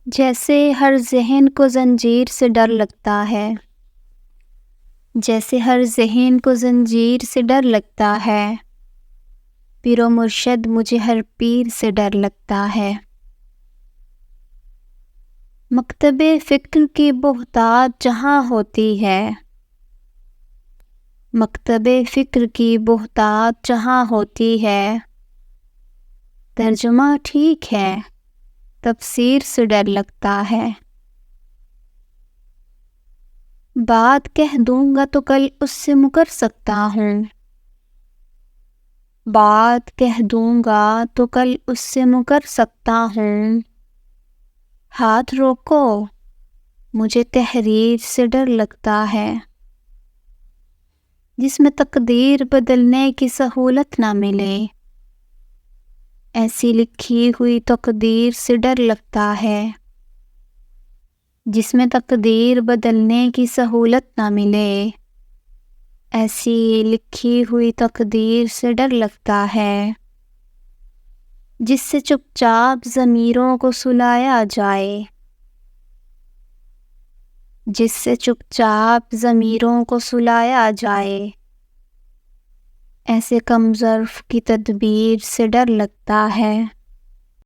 جیسے ہر ذہن کو زنجیر سے ڈر لگتا ہے، جیسے ہر ذہن کو زنجیر سے ڈر لگتا ہے، پیر و مرشد مجھے ہر پیر سے ڈر لگتا ہے۔ مکتب فکر کی بہتات جہاں ہوتی ہے، مکتب فکر کی بہتات جہاں ہوتی ہے، ترجمہ ٹھیک ہے، تفسیر سے ڈر لگتا ہے۔ بات کہہ دوں گا تو کل اس سے مکر سکتا ہوں، بات کہہ دوں گا تو کل اس سے مکر سکتا ہوں۔ ہاتھ روکو، مجھے تحریر سے ڈر لگتا ہے۔ جس میں تقدیر بدلنے کی سہولت نہ ملے، ایسی لکھی ہوئی تقدیر سے ڈر لگتا ہے۔ جس میں تقدیر بدلنے کی سہولت نہ ملے، ایسی لکھی ہوئی تقدیر سے ڈر لگتا ہے۔ جس سے چپ چاپ ضمیروں کو سلایا جائے، جس سے چپ چاپ ضمیروں کو سلایا جائے، ایسے کم ظرف کی تدبیر سے ڈر لگتا ہے۔